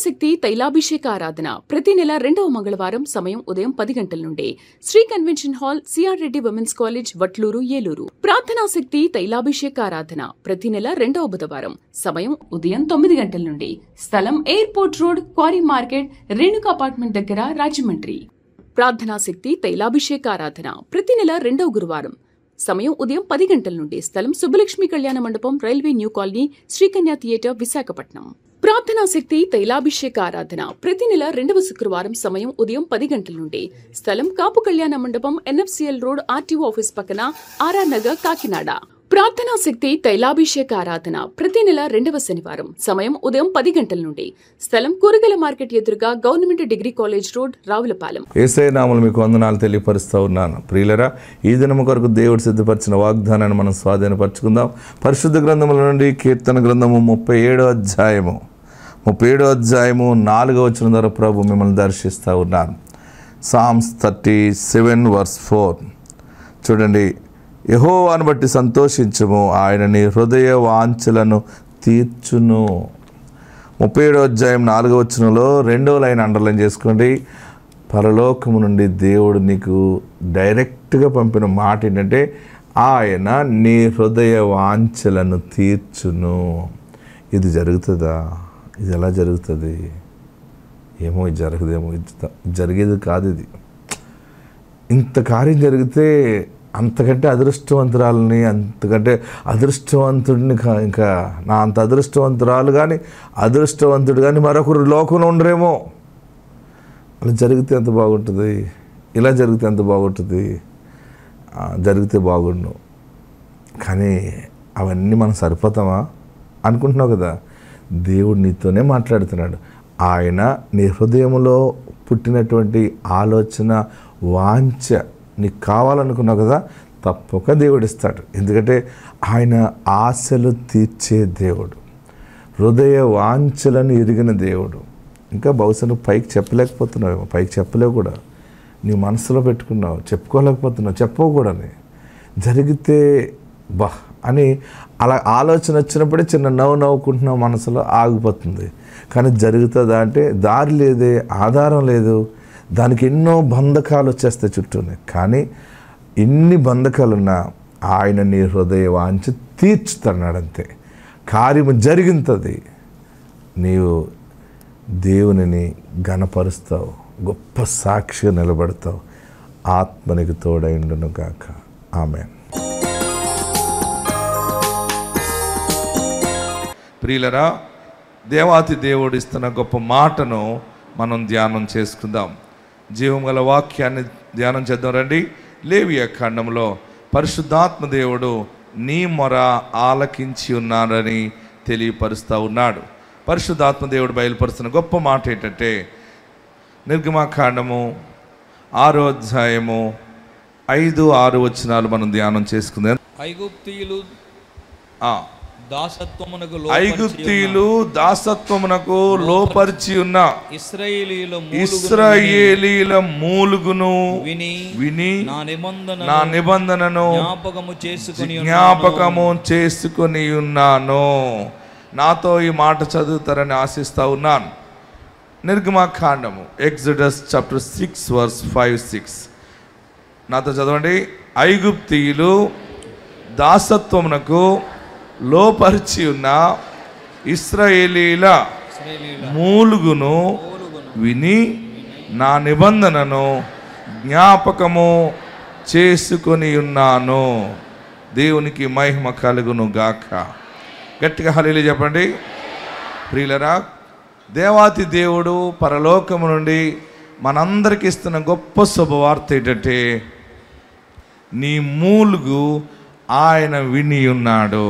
శక్తి తైలాభిషేక ఆరాధన ప్రతి నెల 2వ మంగళవారం సమయం ఉదయం 10 గంటల నుండి Shri convention hall, CR Reddy women's college, Vatluru, Eluru. ప్రార్థనా శక్తి తైలాభిషేక ఆరాధన ప్రతి నెల 2వ బుధవారం సమయం ఉదయం 9 గంటల నుండి స్థలం airport road, quarry market, Renuka apartment దగ్గర, రాజమండ్రి. ప్రార్థనా శక్తి తైలాభిషేక ఆరాధన ప్రతి నెల 2వ గురువారం సమయం ఉదయం 10 గంటల నుండి స్థలం సుబ్బలక్ష్మి కళ్యాణ మండపం, railway new colony, Srikanya theatre, Visakhapatnam. ప్రార్థనా శక్తి తైలాభిషేక ఆరాధన ప్రతి నెల 2వ శుక్రవారం సమయం ఉదయం 10 గంటల నుండి స్థలం కాపు కళ్యాణ మండపం, ఎన్ఎఫ్సిఎల్ రోడ్, ఆర్టీఓ ఆఫీస్ పక్కన, ఆర్ఆర్ నగర్, కాకినాడ. ప్రార్థనా శక్తి తైలాభిషేక ఆరాధన ప్రతి నెల 2వ శనివారం సమయం ఉదయం 10 గంటల నుండి స్థలం కూరగాయల మార్కెట్ ఎదురుగా, government degree college road, Ravulapalem. Yesayya నామములో మీకు వందనాలు తెలియపరుస్తూ ఉన్నాను. ప్రియులరా, ఈ దినము కొరకు దేవుడు సిద్ధపరిచిన వాగ్దానాన్ని మనం స్వాధీనపరచుకుందాం. పరిశుద్ధ గ్రంథముల నుండి కీర్తన గ్రంథము 37వ అధ్యాయము 4వ వచనం ద్వారా ప్రభు మిమ్మల్ని దర్శిస్తూ ఉన్నాను. సామ్స్ 37:4 చూడండి. యెహోవాను బట్టి సంతోషించుము, ఆయన నీ హృదయ వాంఛలను తీర్చును. 37వ అధ్యాయం 4వ వచనంలో 2వ లైన్ అండర్లైన్ చేసుకోండి. పరలోకము నుండి దేవుడు నీకు డైరెక్ట్గా పంపిన మాట ఏంటంటే, ఆయన నీ హృదయ వాంఛలను తీర్చును. ఇది జరుగుతుందా? ఇది ఎలా జరుగుతుంది? ఏమో, ఇది జరగదేమో, ఇది జరిగేది కాదు. ఇది ఇంత కార్యం జరిగితే అంతకంటే అదృష్టవంతురాలని, అంతకంటే అదృష్టవంతుడిని ఇంకా నా అంత అదృష్టవంతురాలు కానీ అదృష్టవంతుడు కానీ మరొకరు లోకంలో ఉండరేమో. అలా జరిగితే ఎంత బాగుంటుంది, ఇలా జరిగితే ఎంత బాగుంటుంది, జరిగితే బాగుండు. కానీ అవన్నీ మనం సరిపోతామా అనుకుంటున్నావు కదా. దేవుడు నీతోనే మాట్లాడుతున్నాడు. ఆయన నీ హృదయంలో పుట్టినటువంటి ఆలోచన, వాంఛ నీకు కావాలనుకున్నావు కదా, తప్పక దేవుడు ఇస్తాడు. ఎందుకంటే ఆయన ఆశలు తీర్చే దేవుడు, హృదయ వాంఛలను ఎరిగిన దేవుడు. ఇంకా బహుశా నువ్వు పైకి చెప్పలేకపోతున్నావేమో, పైకి చెప్పలేవు కూడా, నీ మనసులో పెట్టుకున్నావు, చెప్పుకోలేకపోతున్నావు, చెప్పవు కూడా. జరిగితే బా అని అలా ఆలోచన వచ్చినప్పుడే చిన్న నవ్వుకుంటున్నావు, మనసులో ఆగిపోతుంది. కానీ జరుగుతుందా అంటే దారి లేదే, ఆధారం లేదు. దానికి ఎన్నో బంధకాలు వచ్చేస్తాయి చుట్టూనే. కానీ ఎన్ని బంధకాలున్నా ఆయన నీ హృదయ వాంఛ తీర్చుతున్నాడంతే. కార్యము జరిగింది. నీవు దేవునిని ఘనపరుస్తావు, గొప్ప సాక్షిగా నిలబడతావు. ఆత్మనికి తోడైండును గాక. ఆమేన్. ప్రియులరా, దేవాతి దేవుడు ఇస్తున్న గొప్ప మాటను మనం ధ్యానం చేసుకుందాం. జీవం గల వాక్యాన్ని ధ్యానం చేద్దాం రండి. లేవియా ఖండంలో పరిశుద్ధాత్మ దేవుడు నీ మొర ఆలకించి ఉన్నాడని తెలియపరుస్తూ ఉన్నాడు. పరిశుద్ధాత్మ దేవుడు బయలుపరుస్తున్న గొప్ప మాట ఏంటంటే, నిర్గమాకాండము 6వ అధ్యాయము 5-6 వచనాలు మనం ధ్యానం చేసుకుందాం. ఐగుప్తీయులు దాసత్వమునకు లోపరిచి ఉన్న ఇశ్రాయేలీయుల మూలుగును విని నా నిబంధనను జ్ఞాపకము చేసుకొని ఉన్నాను. నాతో ఈ మాట చదువుతారని ఆశిస్తా ఉన్నాను. నిర్గమాకాండము, ఎగ్జోడస్ చాప్టర్ 6:5-6 నాతో చదవండి. ఐగుప్తీయులు దాసత్వమునకు లోపరిచి ఉన్న ఇశ్రాయేలీల మూలుగును విని నా నిబంధనను జ్ఞాపకము చేసుకొని ఉన్నాను. దేవునికి మహిమ కలుగును గాక. గట్టిగా హల్లెలూయా చెప్పండి. ప్రియులరా, దేవాతి దేవుడు పరలోకము నుండి మనందరికి ఇస్తున్న గొప్ప శుభవార్త ఏంటంటే, నీ మూలుగు ఆయన విని ఉన్నాడు.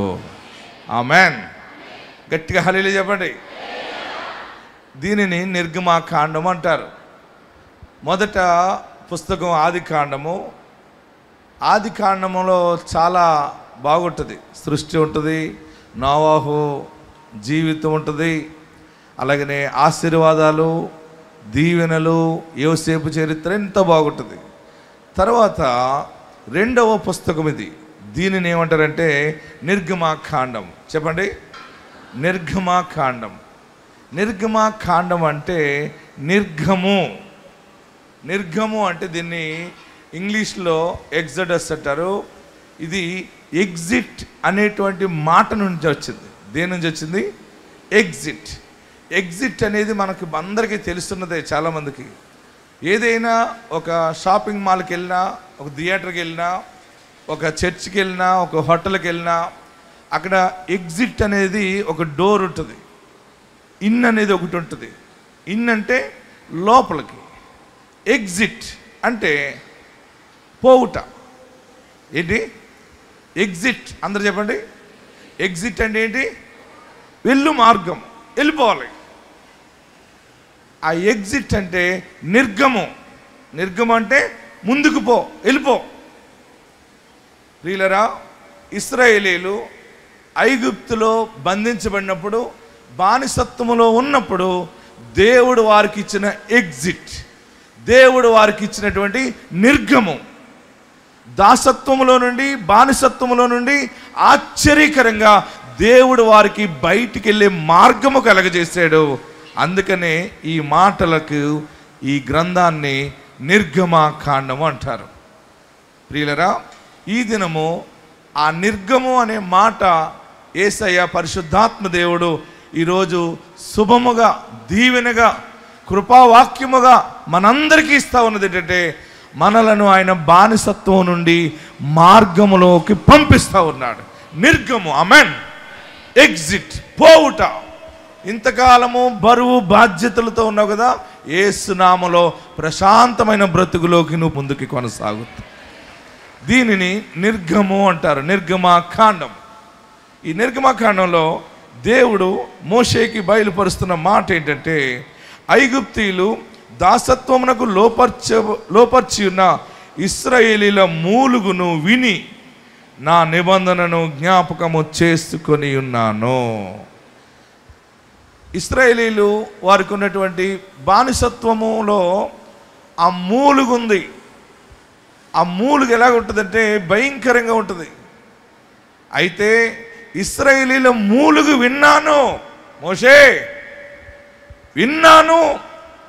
ఆమేన్. గట్టిగా హల్లెలూయా చెప్పండి. దీనిని నిర్గమాకాండం అంటారు. మొదట పుస్తకం ఆదికాండము. ఆదికాండములో చాలా బాగుంటుంది. సృష్టి ఉంటుంది, నోవాహు జీవితం ఉంటుంది, అలాగనే ఆశీర్వాదాలు, దీవెనలు, యోసేపు చరిత్ర ఎంత బాగుంటుంది. తర్వాత 2వ పుస్తకం ఇది. దీనిని ఏమంటారంటే నిర్గమాకాండం. చెప్పండి, నిర్గమాకాండం. నిర్గమకాండం అంటే నిర్గము. నిర్గము అంటే దీన్ని ఇంగ్లీష్లో ఎగ్జడస్ అంటారు. ఇది ఎగ్జిట్ అనేటువంటి మాట నుంచి వచ్చింది. దేని నుంచి వచ్చింది? ఎగ్జిట్. ఎగ్జిట్ అనేది మనకు అందరికీ తెలుస్తున్నదే. చాలామందికి ఏదైనా ఒక షాపింగ్ మాల్కి వెళ్ళినా, ఒక థియేటర్కి వెళ్ళినా, ఒక చర్చ్కి వెళ్ళినా, ఒక హోటల్కి వెళ్ళినా, అక్కడ ఎగ్జిట్ అనేది ఒక డోర్ ఉంటుంది. ఇన్ అనేది ఒకటి ఉంటుంది. ఇన్ అంటే లోపలికి, ఎగ్జిట్ అంటే పోవుట. ఏంటి ఎగ్జిట్? అందరు చెప్పండి. ఎగ్జిట్ అంటే ఏంటి? వెళ్ళు మార్గం, వెళ్ళిపోవాలి. ఆ ఎగ్జిట్ అంటే నిర్గము. నిర్గము అంటే ముందుకు పో, వెళ్ళిపో. ప్రియులరా, ఇశ్రాయేలీలు ఐగుప్తులో బంధించబడినప్పుడు, బానిసత్వములో ఉన్నప్పుడు దేవుడు వారికి ఇచ్చిన ఎగ్జిట్, దేవుడు వారికి ఇచ్చినటువంటి నిర్గము, దాసత్వములో నుండి, బానిసత్వములో నుండి ఆశ్చర్యకరంగా దేవుడు వారికి బయటికి వెళ్ళే మార్గము కలగజేశాడు. అందుకనే ఈ మాటలకు ఈ గ్రంథాన్ని నిర్గమకాండము అంటారు. ప్రియులరా, ఈ దినము ఆ నిర్గము అనే మాట యేసయ్య పరిశుద్ధాత్మ దేవుడు ఈరోజు శుభముగా, దీవెనగా, కృపావాక్యముగా మనందరికీ ఇస్తా ఉన్నది ఏంటంటే, మనలను ఆయన బానిసత్వం నుండి మార్గములోకి పంపిస్తూ ఉన్నాడు. నిర్గము, ఆమేన్. ఎగ్జిట్, పోవుట. ఇంతకాలము బరువు బాధ్యతలతో ఉన్నావు కదా, యేసు నామములో ప్రశాంతమైన బ్రతుకులోకి నువ్వు ముందుకి కొనసాగుతావు. దీనిని నిర్గము అంటారు, నిర్గమకాండం. ఈ నిర్గమకాండంలో దేవుడు మోషేకి బయలుపరుస్తున్న మాట ఏంటంటే, ఐగుప్తీయులు దాసత్వమునకు లోపర్చి ఉన్న ఇశ్రాయేలీల మూలుగును విని నా నిబంధనను జ్ఞాపకము చేసుకొని ఉన్నాను. ఇశ్రాయేలీలు వారికి ఉన్నటువంటి బానిసత్వములో ఆ మూలుగు ఉంది. ఆ మూలుగు ఎలాగ ఉంటుందంటే భయంకరంగా ఉంటుంది. అయితే ఇశ్రాయేలీల మూలుగు విన్నాను, మోషే విన్నాను,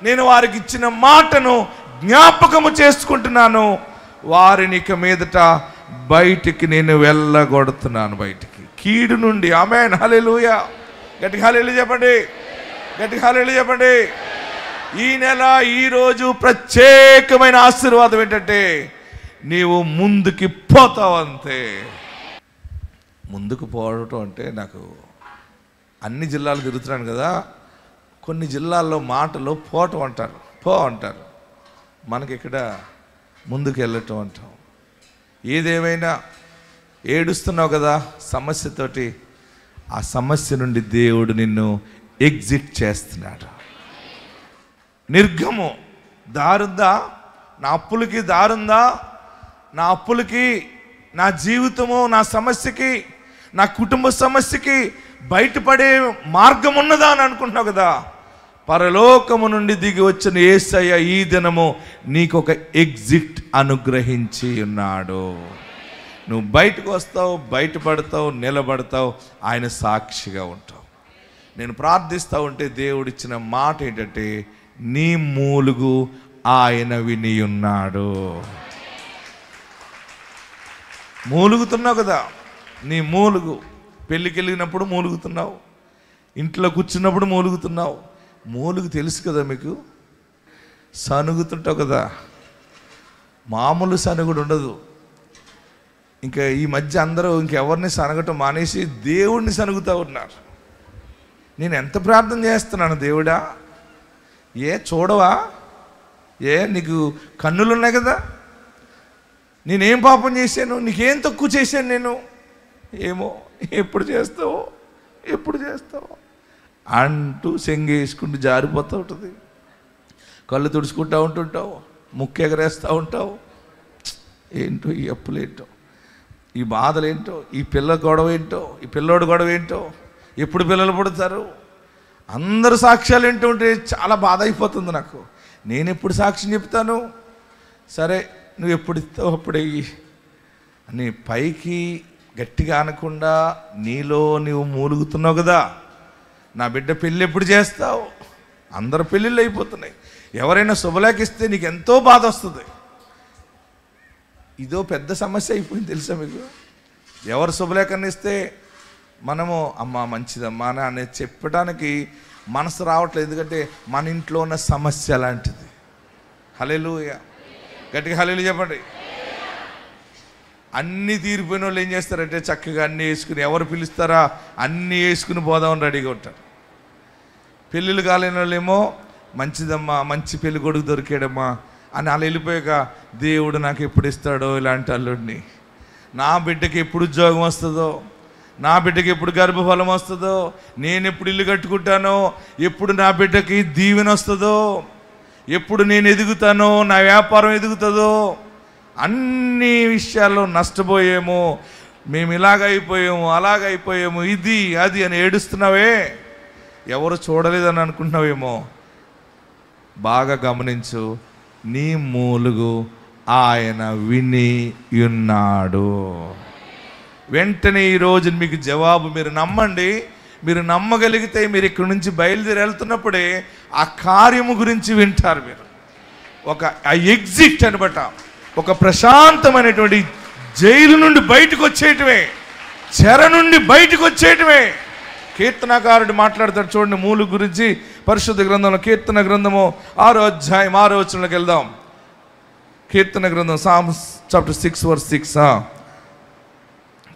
నేను వారికి ఇచ్చిన మాటను జ్ఞాపకము చేసుకుంటున్నాను, వారిని ఇక మీదట బయటికి నేను వెళ్ళగొడుతున్నాను, బయటికి కీడు నుండి. ఆమేన్, హల్లెలూయా. గట్టిగా హల్లెలూయా చెప్పండి, గట్టిగా హల్లెలూయా చెప్పండి. ఈ నెల, ఈరోజు ప్రత్యేకమైన ఆశీర్వాదం ఏంటంటే, నీవు ముందుకి పోతావు అంతే. ముందుకు పోవటం అంటే, నాకు అన్ని జిల్లాలు తిరుగుతున్నాను కదా, కొన్ని జిల్లాల్లో మాటలు పోవటం అంటారు, పో అంటారు. మనకి ఇక్కడ ముందుకు వెళ్ళటం అంటాం. ఏదేమైనా ఏడుస్తున్నావు కదా సమస్యతోటి, ఆ సమస్య నుండి దేవుడు నిన్ను ఎగ్జిట్ చేస్తున్నాడు. నిర్గము దారుందా? నా అప్పులకి దారుందా? నా అప్పులకి, నా జీవితము, నా సమస్యకి, నా కుటుంబ సమస్యకి బయటపడే మార్గం ఉన్నదా అని అనుకుంటున్నావు కదా. పరలోకము నుండి దిగి వచ్చిన యేసయ్య ఈ దినము నీకు ఒక ఎగ్జిట్ అనుగ్రహించి ఉన్నాడు. నువ్వు బయటకు వస్తావు, బయటపడతావు, నిలబడతావు, ఆయన సాక్షిగా ఉంటావు. నేను ప్రార్థిస్తూ ఉంటే దేవుడిచ్చిన మాట ఏంటంటే, నీ మూలుగు ఆయన విని ఉన్నాడు. మూలుగుతున్నావు కదా, నీ మూలుగు. పెళ్ళికి వెళ్ళినప్పుడు మూలుగుతున్నావు, ఇంట్లో కూర్చున్నప్పుడు మూలుగుతున్నావు. మూలుగు తెలుసు కదా మీకు, సనుగుతుంటావు కదా. మామూలు సనుగుడు ఉండదు. ఇంకా ఈ మధ్య అందరూ ఇంకెవరిని సనగటం మానేసి దేవుడిని సనుగుతూ ఉన్నారు. నేను ఎంత ప్రార్థన చేస్తున్నాను, దేవుడా ఏ చూడవా? ఏ నీకు కన్నులు ఉన్నాయి కదా, నేనేం పాపం చేశాను, నీకేం తక్కువ చేశాను నేను? ఏమో, ఎప్పుడు చేస్తావో ఎప్పుడు చేస్తావో అంటూ సెంగేసుకుంటూ జారిపోతూ ఉంటుంది. కళ్ళు తుడుచుకుంటూ ఉంటుంటావు, ముక్కు ఎగరేస్తూ ఉంటావు. ఏంటో ఈ అప్పులేంటో, ఈ బాధలేంటో, ఈ పిల్ల గొడవ ఏంటో, ఈ పిల్లోడు గొడవ ఏంటో, ఎప్పుడు పిల్లలు పుడతారు, అందరు సాక్ష్యాలు ఏంటో ఉంటే చాలా బాధ అయిపోతుంది నాకు. నేను ఎప్పుడు సాక్ష్యం చెప్తాను? సరే నువ్వు ఎప్పుడు ఇస్తావు అప్పుడే అని పైకి గట్టిగా అనకుండా నీలో నువ్వు మూలుగుతున్నావు కదా. నా బిడ్డ పెళ్ళి ఎప్పుడు చేస్తావు? అందరు పెళ్ళిళ్ళు అయిపోతున్నాయి. ఎవరైనా శుభలేఖ ఇస్తే నీకు ఎంతో బాధ వస్తుంది. ఇదో పెద్ద సమస్య అయిపోయింది తెలుసా మీకు? ఎవరు శుభలేఖని ఇస్తే మనము అమ్మ మంచిదమ్మా అని చెప్పడానికి మనసు రావట్లేదు. ఎందుకంటే మన ఇంట్లో ఉన్న సమస్య లాంటిది. హల్లెలూయా, గట్టిగా హల్లెలూయా చెప్పండి. అన్నీ తీరిపోయిన వాళ్ళు ఏం చేస్తారంటే చక్కగా అన్నీ వేసుకుని, ఎవరు పిలుస్తారా అన్నీ వేసుకుని పోదామని రెడీగా ఉంటారు. పెళ్ళిళ్ళు కాలేని వాళ్ళేమో మంచిదమ్మా, మంచి పెళ్లి కొడుకు దొరికాడమ్మా అని అలా వెళ్ళిపోయాక, దేవుడు నాకు ఎప్పుడు ఇస్తాడో ఇలాంటి అల్లుడిని, నా బిడ్డకి ఎప్పుడు ఉద్యోగం వస్తుందో, నా బిడ్డకి ఎప్పుడు గర్భఫలం వస్తుందో, నేను ఎప్పుడు ఇల్లు కట్టుకుంటానో, ఎప్పుడు నా బిడ్డకి దీవెన వస్తుందో, ఎప్పుడు నేను ఎదుగుతానో, నా వ్యాపారం ఎదుగుతుందో, అన్ని విషయాల్లో నష్టపోయేమో, మేము ఇలాగైపోయాము అలాగైపోయాము ఇది అది అని ఏడుస్తున్నావే, ఎవరు చూడలేదని అనుకుంటున్నావేమో. బాగా గమనించు, నీ మూలుగు ఆయన విని ఉన్నాడు. వెంటనే ఈరోజు మీకు జవాబు మీరు నమ్మండి. మీరు నమ్మగలిగితే మీరు ఇక్కడి నుంచి బయలుదేరి వెళ్తున్నప్పుడే ఆ కార్యము గురించి వింటారు. మీరు ఒక ఎగ్జిట్ అనబట, ఒక ప్రశాంతమైనటువంటి జైలు నుండి బయటకు వచ్చేయటమే, చెర నుండి బయటకు వచ్చేయటమే. కీర్తనకారుడు మాట్లాడతాడు చూడండి మూలు గురించి పరిశుద్ధ గ్రంథంలో. కీర్తన గ్రంథము 6వ అధ్యాయం 6వ వచనంలోకి వెళ్దాం. కీర్తన గ్రంథం Psalms chapter 6 verse 6.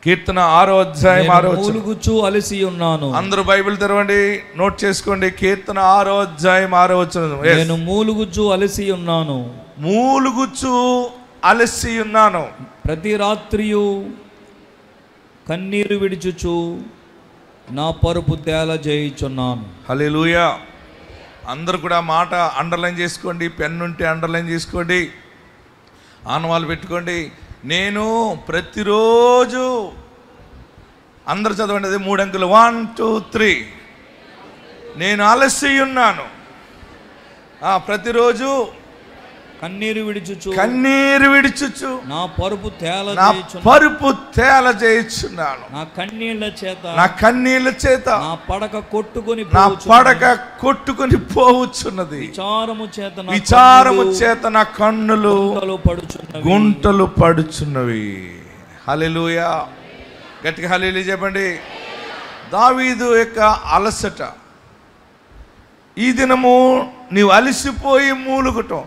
కీర్తన 6వ అధ్యాయం 6వ వచనం. మూలుగుచు అలసి ఉన్నాను. అందరూ బైబిల్ తెరవండి, నోట్ చేసుకోండి. కీర్తన 6వ అధ్యాయం 6వ వచనం. నేను మూలుగుచు అలసి ఉన్నాను. మూలుగుచు అలసి ఉన్నాను. ప్రతి రాత్రియు కన్నీరు విడిచుచు నా పరుపు తేల చేయుచున్నాను. హల్లెలూయా. అందరూ కూడా మాట అండర్లైన్ చేసుకోండి, పెన్ ఉంటే అండర్లైన్ చేసుకోండి, ఆనవాళ్ళు పెట్టుకోండి. నేను ప్రతిరోజు, అందరు చదవండి, అది 3 అంకెలు, 1 2 3. నేను అలసి ఉన్నాను. ప్రతిరోజు కన్నీరు విడిచుచు నా పరుపు తేల చేయుచున్నాను. నా కన్నీళ్ల చేత నా పడక కొట్టుకొని పోవచ్చున్నది. విచారము చేత నా కన్నులు గుంటలు పడుచున్నవి. హల్లెలూయా, గట్టిగా హల్లెలూయా చెప్పండి. దావీదు యొక్క అలసట. ఈ దినము నీవు అలసిపోయి మూలుగుతూ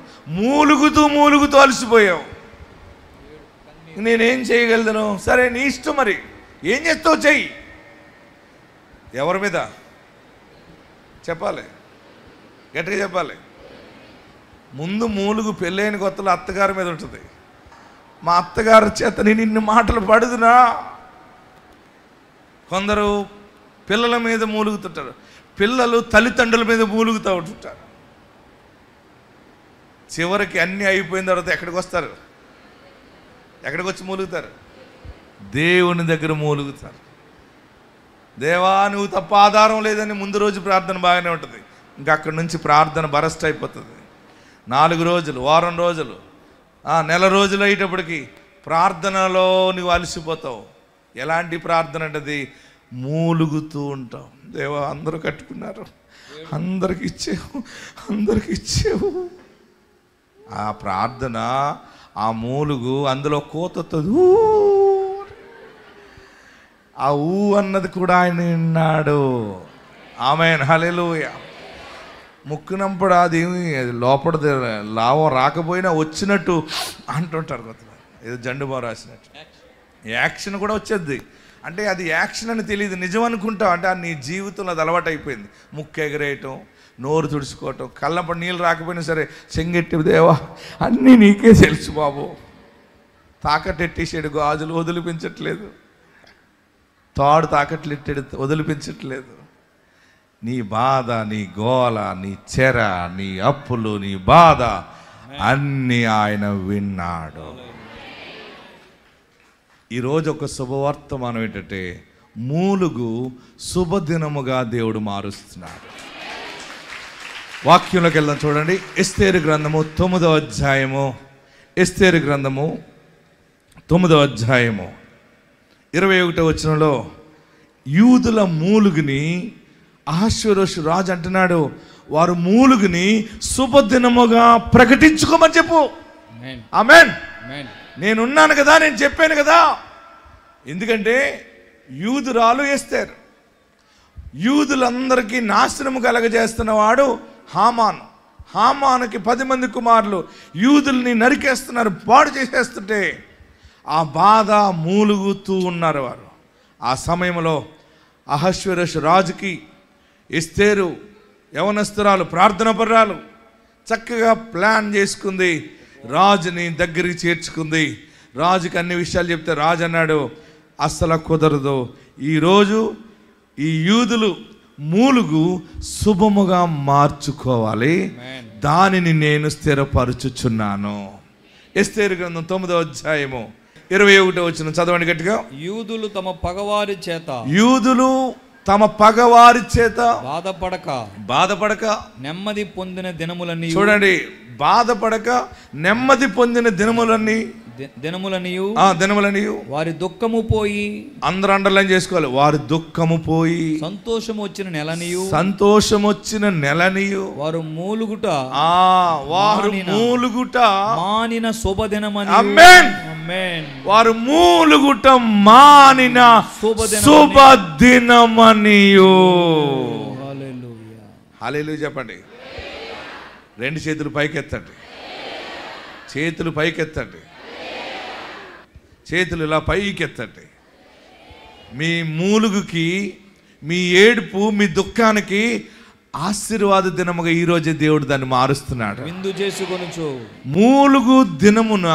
అలసిపోయావు. నేనేం చేయగలను? సరే నీ ఇష్టం, మరి ఏం చేస్తావు చెయ్యి. ఎవరి మీద చెప్పాలి? గట్టిగా చెప్పాలి. ముందు మూలుగు పెళ్ళైన కొత్తలో అత్తగారి మీద ఉంటుంది. మా అత్తగారి చేత నేను ఇన్ని మాటలు పడుదునా? కొందరు పిల్లల మీద మూలుగుతుంటారు, పిల్లలు తల్లిదండ్రుల మీద మూలుగుతూ ఉంటుంటారు. చివరికి అన్నీ అయిపోయిన తర్వాత ఎక్కడికి వస్తారు? ఎక్కడికి వచ్చి మూలుగుతారు? దేవుని దగ్గర మూలుగుతారు. దేవా నువ్వు తప్ప ఆధారం లేదని ముందు రోజు ప్రార్థన బాగానే ఉంటుంది. ఇంకా అక్కడి నుంచి ప్రార్థన బరస్ట్ అయిపోతుంది. 4 రోజులు, వారం రోజులు, నెల రోజులు అయ్యేటప్పటికి ప్రార్థనలో నువ్వు అలసిపోతావు. ఎలాంటి ప్రార్థన అంటే మూలుగుతూ ఉంటావు. దేవా అందరూ కట్టుకున్నారు, అందరికి ఇచ్చేవు. ఆ ప్రార్థన, ఆ మూలుగు, అందులో కోతొత్తది. ఆ అన్నది కూడా ఆయన విన్నాడు. ఆమేన్, హల్లెలూయా. ముక్కునంపడు అది లోపల లాభం రాకపోయినా వచ్చినట్టు అంటుంటారు కొంతమంది, ఏదో జండుబాబు రాసినట్టు. యాక్షన్ కూడా వచ్చేది. అంటే అది యాక్షన్ అని తెలియదు, నిజం అనుకుంటావు. అంటే నీ జీవితంలో అది అలవాటు అయిపోయింది. ముక్కు ఎగరేయటం, నోరు తుడుచుకోవటం, కళ్ళంపడి నీళ్ళు రాకపోయినా సరే చెంగెట్టి, దేవా అన్నీ నీకే తెలుసు బాబు. తాకట్టెట్టేసాడు, గాజులు వదిలిపించట్లేదు, తాడు తాకట్లు ఎట్టాడు, వదిలిపించట్లేదు. నీ బాధ, నీ గోల, నీ చెర, నీ అప్పులు, నీ బాధ అన్నీ ఆయన విన్నాడు. ఈరోజు ఒక శుభవర్తమానం ఏంటంటే, మూలుగు శుభదినముగా దేవుడు మారుస్తున్నాడు. వాక్యంలోకి వెళ్దాం చూడండి. ఎస్తేరు గ్రంథము 9వ అధ్యాయము. ఎస్తేరు గ్రంథము 9వ అధ్యాయము 21వ వచనంలో యూదుల మూలుగుని అహష్వేరోషు రాజు అంటున్నాడు, వారు మూలుగుని శుభదినముగా ప్రకటించుకోమని చెప్పు. ఆమేన్. నేనున్నాను కదా, నేను చెప్పాను కదా. ఎందుకంటే యూదురాలు ఎస్తేర్, యూదులందరికీ నాశనము కలగజేస్తున్నవాడు హామాను. హామానుకి 10 మంది కుమారులు యూదుల్ని నరికేస్తున్నారు, పాడు చేసేస్తుంటే ఆ బాధ మూలుగుతూ ఉన్నారు వారు. ఆ సమయంలో అహష్వేరోషు రాజుకి ఎస్తేరు యవనస్తురాలు, ప్రార్థన పర్రాలు, చక్కగా ప్లాన్ చేసుకుంది, రాజుని దగ్గరికి చేర్చుకుంది. రాజుకి అన్ని విషయాలు చెప్తే రాజు అన్నాడు, అస్సలు కుదరదు, ఈరోజు ఈ యూదులు మూలుగు శుభముగా మార్చుకోవాలి, దానిని నేను స్థిరపరచుచున్నాను. ఎస్తేరు గ్రంథం 9వ అధ్యాయము 21వ వచనం చదవండి గట్టిగా. యూదులు తమ పగవారి చేత బాధపడక నెమ్మది పొందిన దినములన్నీ, చూడండి, బాధపడక నెమ్మది పొందిన దినములన్నీ వారి దుఃఖము పోయి, అందరూ అండర్లైన్ చేసుకోవాలి, వారి దుఃఖము పోయి సంతోషం వచ్చిన నెలనియు వారు మూలుగుట మానిన శుభదినమని. ఆమేన్. వారు మూలుగుట మానిన శుభదినమనియు. హల్లెలూయా చెప్పండి. 2 చేతులు పైకెత్తండి, చేతులు పైకెత్తండి, చేతులు ఇలా పైకెత్తండి. మీ మూలుగుకి, మీ ఏడుపు, మీ దుఃఖానికి ఆశీర్వాద దినముగా ఈరోజే దేవుడు దాన్ని మారుస్తున్నాడు. విందు చేసుకొనుచు మూలుగు దినమున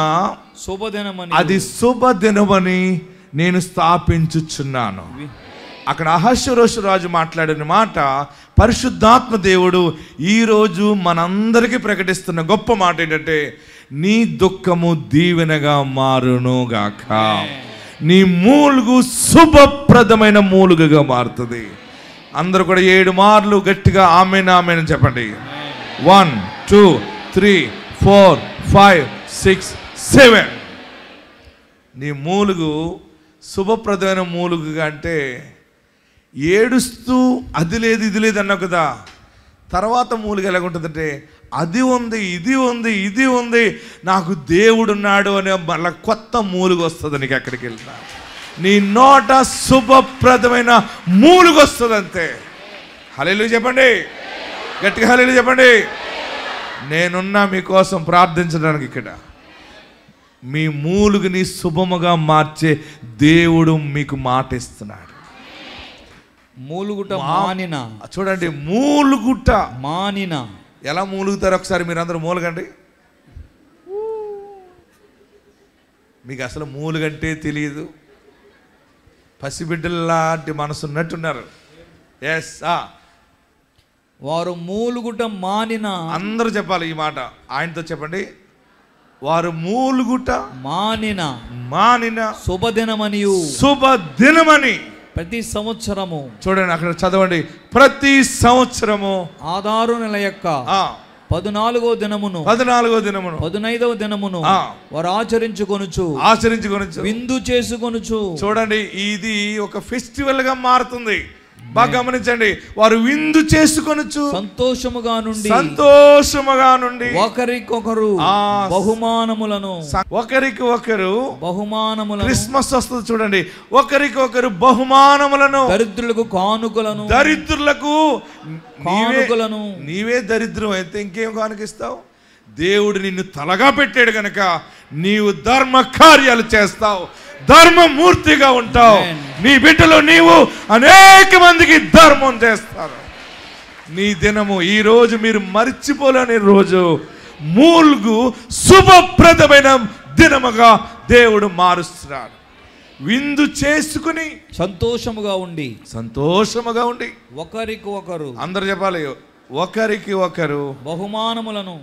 శుభదినమని, అది శుభదినమని నేను స్థాపించుచున్నాను. అక్కడ అహష్వేరోషు రాజు మాట్లాడిన మాట పరిశుద్ధాత్మ దేవుడు ఈరోజు మనందరికీ ప్రకటిస్తున్న గొప్ప మాట ఏంటంటే, నీ దుఃఖము దీవెనగా మారునుగాక, నీ మూలుగు శుభప్రదమైన మూలుగుగా మారుతుంది. అందరూ కూడా 7 మార్లు గట్టిగా ఆమేన్ ఆమేన్ అని చెప్పండి. 1 2 3 4 5 6 7. నీ మూలుగు శుభప్రదమైన మూలుగుగా అంటే, ఏడుస్తూ అది లేదు ఇది లేదు అన్నావు కదా, తర్వాత మూలుగు ఎలాగుంటుందంటే, అది ఉంది ఇది ఉంది ఇది ఉంది, నాకు దేవుడున్నాడు అనే మళ్ళీ కొత్త మూలుగు వస్తుంది. నీకు ఎక్కడికి వెళ్తా నీ నోట శుభప్రదమైన మూలుగు వస్తుంది అంతే. హల్లెలూయా చెప్పండి, గట్టిగా హల్లెలూయా చెప్పండి. నేనున్నా మీకోసం ప్రార్థించడానికి. ఇక్కడ మీ మూలుగుని శుభముగా మార్చే దేవుడు మీకు మాట ఇస్తున్నాడు. మూలుగుట మానిన, చూడండి, మూలుగుట మానిన. ఎలా మూలుగుతారు ఒకసారి మీరందరూ మూలుగండి. మీకు అసలు మూలుగంటే తెలియదు, పసిబిడ్డలాంటి మనసు ఉన్నట్టున్నారు. ఎస్, వారు మూలుగుట మానిన. అందరూ చెప్పాలి ఈ మాట, ఆయనతో చెప్పండి. వారు మూలుగుట మానిన శుభదినమని ప్రతి సంవత్సరము. చూడండి అక్కడ చదవండి, ప్రతి సంవత్సరము ఆదారు నెల యొక్క 14వ దినమును 15వ దినమును వారు ఆచరించుకొనుచు విందు చేసుకొనుచు. చూడండి, ఇది ఒక ఫెస్టివల్ గా మారుతుంది. బాగా గమనించండి, వారు విందు చేసుకొనుచు సంతోషముగా నుండి ఒకరికొకరు బహుమానములను క్రిస్మస్ వస్తుంది చూడండి, ఒకరికొకరు బహుమానములను, దరిద్రులకు కానుకలను, నీవే దరిద్రం అయితే ఇంకేం కానుకిస్తావు? దేవుడు నిన్ను తలగా పెట్టాడు గనక నీవు ధర్మ కార్యాలు చేస్తావు, ధర్మమూర్తిగా ఉంటావు. నీ బిడ్డలో నీవు అనేక మందికి ధర్మం చేస్తారు. నీ దినము ఈ రోజు మీరు మర్చిపోలేని రోజు, మూలుగు శుభప్రదమైన దినముగా దేవుడు మారుస్తున్నాడు. విందు చేసుకుని సంతోషముగా ఉండి ఒకరికి ఒకరు, అందరు చెప్పాలి, ఒకరికి ఒకరు బహుమానములను,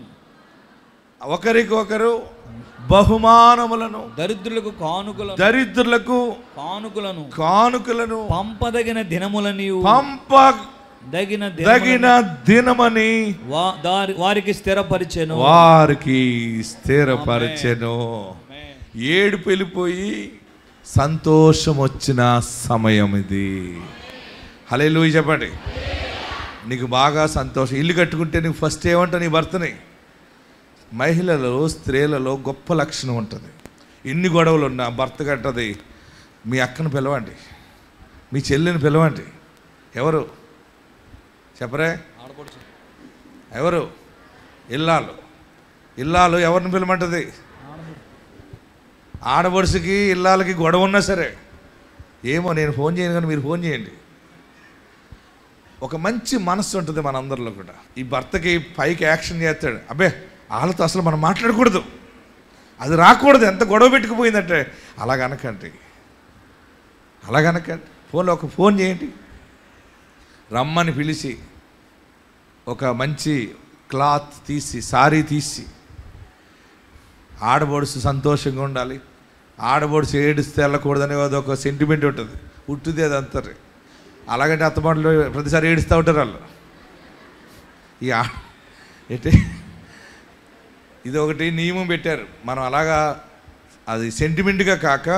దరిద్రులకు కానుకలను పంపదగిన దినమని వారికి స్థిరపరిచెను. ఏడుపు వెళ్ళిపోయి సంతోషం వచ్చిన సమయం ఇది. హల్లెలూయా చెప్పండి. నీకు బాగా సంతోషం. ఇల్లు కట్టుకుంటే నీకు ఫస్ట్ ఏమంటావు నీ భర్తని? మహిళలలో, స్త్రీలలో గొప్ప లక్షణం ఉంటుంది. ఎన్ని గొడవలు ఉన్నా భర్త కట్టది, మీ అక్కను పిలవండి, మీ చెల్లిని పిలవండి. ఎవరు చెప్పరే? ఎవరు? ఇల్లాలు. ఇల్లాలు ఎవరిని పిలమంటుంది? ఆడబడుసుకి ఇల్లాలకి గొడవ ఉన్నా సరే, ఏమో నేను ఫోన్ చేయను కానీ మీరు ఫోన్ చేయండి. ఒక మంచి మనస్సు ఉంటుంది మనందరిలో కూడా. ఈ భర్తకి పైకి యాక్షన్ చేస్తాడు, అబ్బే వాళ్ళతో అసలు మనం మాట్లాడకూడదు, అది రాకూడదు, ఎంత గొడవ పెట్టుకుపోయిందంటే, అలాగనకండి. ఫోన్లో ఒక ఫోన్ చేయండి, రమ్మని పిలిచి ఒక మంచి క్లాత్ తీసి, సారీ తీసి, ఆడబడుసు సంతోషంగా ఉండాలి, ఆడబడుసు ఏడుస్తే వెళ్ళకూడదని అదొక సెంటిమెంట్ ఉంటుంది, ఉట్టిదే అది అంటారు. అలాగంటే అత్తమాటలు ప్రతిసారి ఏడుస్తూ ఉంటారు వాళ్ళు. ఏంటి ఇది ఒకటి నియమం పెట్టారు, మనం అలాగా అది సెంటిమెంట్గా కాక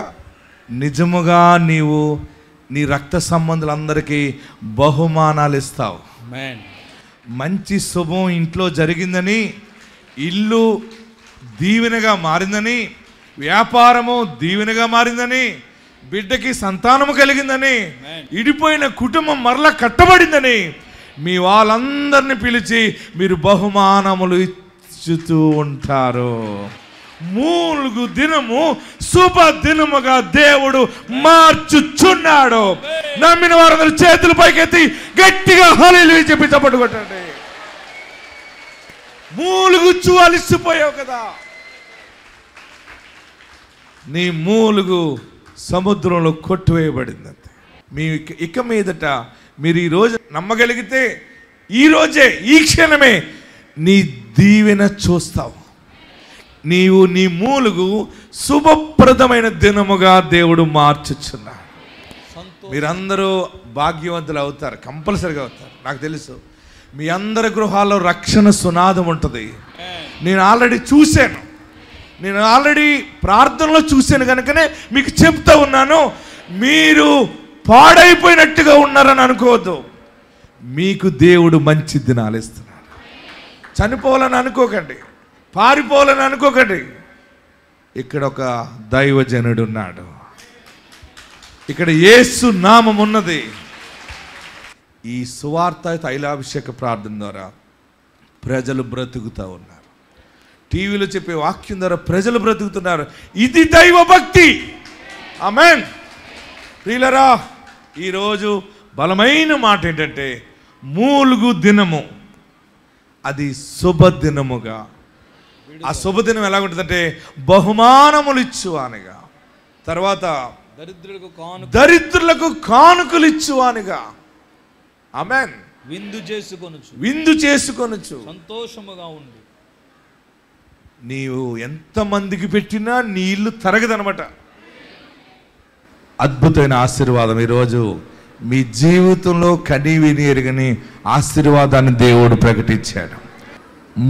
నిజముగా నీవు నీ రక్త సంబంధులందరికీ బహుమానాలు ఇస్తావు. మంచి శుభం ఇంట్లో జరిగిందని, ఇల్లు దీవెనగా మారిందని, వ్యాపారము దీవెనగా మారిందని, బిడ్డకి సంతానము కలిగిందని, ఇడిపోయిన కుటుంబం మరలా కట్టబడిందని మీ వాళ్ళందరినీ పిలిచి మీరు బహుమానములు ఇచ్చుతూ ఉంటారు. 3 దినము శుభ దినముగా దేవుడు మార్చుచున్నాడు. నమ్మిన వారందరూ చేతులు పైకెత్తి గట్టిగా హల్లెలూయా చెప్పి చప్పట్లు కొట్టండి. 3 అలిసిపోయావు కదా, నీ మూలుగు సముద్రంలో కొట్టువేయబడిందంతే. మీ ఇక మీదట మీరు ఈరోజు నమ్మగలిగితే ఈరోజే, ఈ క్షణమే నీ దీవెన చూస్తావు. నీవు నీ మూలుగు శుభప్రదమైన దినముగా దేవుడు మార్చుచున్నాడు. మీరందరూ భాగ్యవంతులు అవుతారు, కంపల్సరిగా అవుతారు. నాకు తెలుసు మీ అందరి గృహాల్లో రక్షణ సునాదం ఉంటుంది. నేను ఆల్రెడీ చూశాను, నేను ఆల్రెడీ ప్రార్థనలో చూశాను, కనుకనే మీకు చెప్తా ఉన్నాను. మీరు పాడైపోయినట్టుగా ఉన్నారని అనుకోవద్దు. మీకు దేవుడు మంచి దినాలు ఇస్తున్నాడు. చనిపోవాలని అనుకోకండి, పారిపోవాలని అనుకోకండి. ఇక్కడ ఒక దైవజనుడు ఉన్నాడు, ఇక్కడ యేసు నామం ఉన్నది. ఈ సువార్త తైలాభిషేక ప్రార్థన ద్వారా ప్రజలు బ్రతుకుతూ ఉన్నారు. టీవీలో చెప్పే వాక్యం ద్వారా ప్రజలు బ్రతుకుతున్నారు. ఇది దైవ భక్తి. ఆమేన్. ప్రియులారా, ఈరోజు బలమైన మాట ఏంటంటే, మూలుగు దినము అది శుభదినముగా. ఆ శుభదినం ఎలాగుంటుందంటే బహుమానములు ఇచ్చువానిగా, తర్వాత దరిద్రులకు కానుకలు ఇచ్చువానిగా. ఆమేన్. విందు చేసుకొనుచు సంతోషముగా ఉండి. నీవు ఎంతమందికి పెట్టినా నీ ఇల్లు తరగదనమాట. అద్భుతమైన ఆశీర్వాదం ఈరోజు మీ జీవితంలో కని విని ఎరుగని ఆశీర్వాదాన్ని దేవుడు ప్రకటించాడు.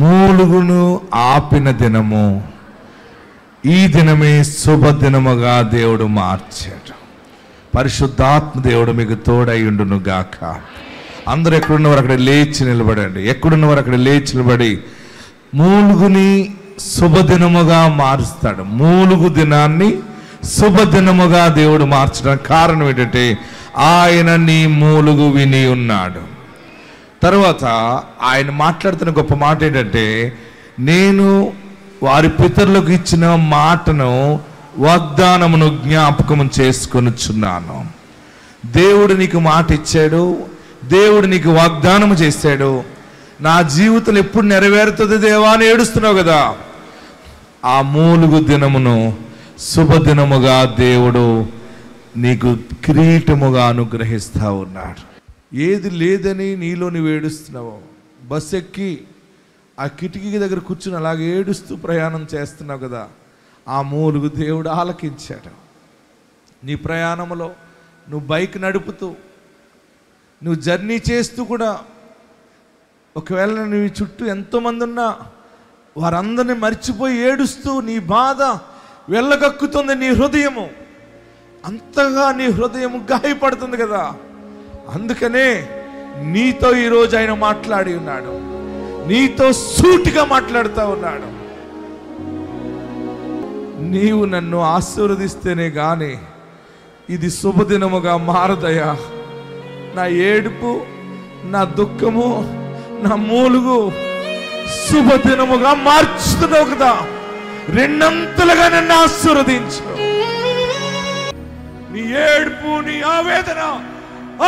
మూలుగును ఆపిన దినము ఈ దినమే శుభదినముగా దేవుడు మార్చాడు. పరిశుద్ధాత్మ దేవుడు మీకు తోడైయుండును గాక. అందరూ ఎక్కడున్నవారు అక్కడ లేచి నిలబడండి. ఎక్కడున్నవారు అక్కడ లేచి నిలబడి మూలుగుని శుభదినముగా మారుస్తాడు. మూలుగు దినాన్ని శుభదినముగా దేవుడు మార్చడానికి కారణం ఏంటంటే ఆయన నీ మూలుగు విని ఉన్నాడు. తర్వాత ఆయన మాట్లాడుతున్న గొప్ప మాట ఏంటంటే, నేను వారి పితరులకు ఇచ్చిన మాటను, వాగ్దానమును జ్ఞాపకం చేసుకొనుచున్నాను. దేవుడు నీకు మాట ఇచ్చాడు, దేవుడు నీకు వాగ్దానము చేశాడు. నా జీవితం ఎప్పుడు నెరవేరుతుంది దేవా అని ఏడుస్తున్నావు కదా, ఆ మూలుగు దినమును శుభదినముగా దేవుడు నీకు కిరీటముగా అనుగ్రహిస్తూ ఉన్నాడు. ఏది లేదని నీలో నువ్వు ఏడుస్తున్నావు, బస్సు ఎక్కి ఆ కిటికీ దగ్గర కూర్చుని అలాగే ఏడుస్తూ ప్రయాణం చేస్తున్నావు కదా, ఆ మూలుగు దేవుడు ఆలకించాడు. నీ ప్రయాణంలో నువ్వు బైక్ నడుపుతూ, నువ్వు జర్నీ చేస్తూ కూడా, ఒకవేళ నీ చుట్టూ ఎంతోమంది ఉన్నా వారందరినీ మర్చిపోయి ఏడుస్తూ నీ బాధ వెళ్ళగక్కుతుంది. నీ హృదయము అంతగా, నీ హృదయము గాయపడుతుంది కదా. అందుకనే నీతో ఈరోజు ఆయన మాట్లాడి ఉన్నాడు. నీతో సూటిగా మాట్లాడుతూ ఉన్నాడు. నీవు నన్ను ఆశీర్వదిస్తేనే గాని ఇది శుభదినముగా మారదయ్యా. నా ఏడుపు, నా దుఃఖము, నా మూలుగు శుభదినముగా మార్చుతున్నావు కదా. రెండంతలుగా నన్ను ఆశీర్వదించు. నీ ఏడుపు, నీ ఆవేదన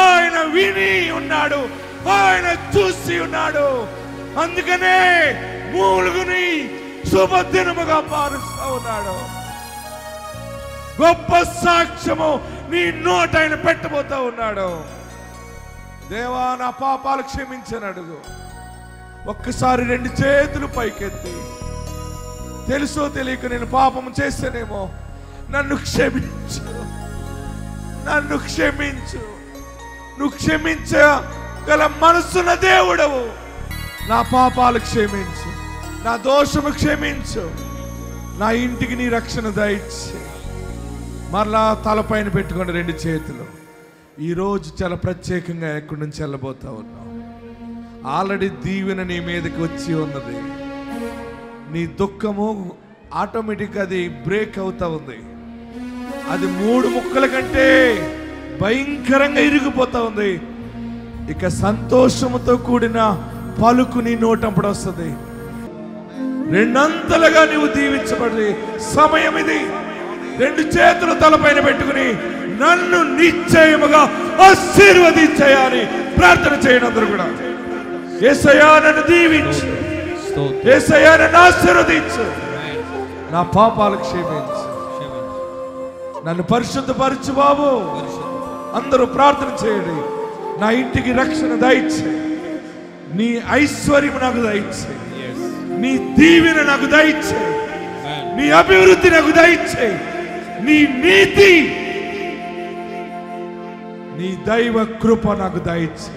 ఆయన విని ఉన్నాడు, ఆయన చూసి ఉన్నాడు. అందుకనే మూలుగుని శుభదినముగా మారుస్తా ఉన్నాడు. గొప్ప సాక్ష్యము నీ నోట ఆయన పెట్టబోతా ఉన్నాడు. దేవా, నా పాపాలు క్షమించని అడుగు. ఒక్కసారి 2 చేతులు పైకెత్తి, తెలుసో తెలియక నేను పాపం చేస్తేనేమో నన్ను క్షమించు, నన్ను క్షమించు. నువ్వు క్షమించగల మనసున్న దేవుడవు. నా పాపాలు క్షమించు, నా దోషము క్షమించు, నా ఇంటికి నీ రక్షణ దయచే. మరలా తలపైన పెట్టుకోండి 2 చేతులు. ఈరోజు చాలా ప్రత్యేకంగా ఎక్కడి నుంచి వెళ్ళబోతా ఉన్నావు. ఆల్రెడీ దీవెన నీ మీదకి వచ్చి ఉన్నది. నీ దుఃఖము ఆటోమేటిక్గా అది బ్రేక్ అవుతా ఉంది. అది 3 ముక్కల కంటే భయంకరంగా ఇరిగిపోతా ఉంది. ఇక సంతోషముతో కూడిన పలుకు నీ నోటంపడు వస్తుంది. 2 అంతలుగా నీవు దీవించబడి సమయం ఇది. 2 చేతులు తలపైన పెట్టుకుని నన్ను నిశ్చయముగా ఆశీర్వదించని ప్రార్థన చేయడం. అందరూ కూడా యేసయ్యా నన్ను దీవించు, యేసయ్యా నన్ను ఆశీర్వదించు, నా పాపాలు క్షమించు, నన్ను పరిశుద్ధపరచు బాబు. అందరూ ప్రార్థన చేయండి. నా ఇంటికి రక్షణ దయచే, నీ ఐశ్వర్యం నాకు దయచే, నీ దీవెన నాకు దయచే, నీ అభివృద్ధి నాకు దయచే, నీ నీతి, నీ దైవ కృప నాకు దయచే.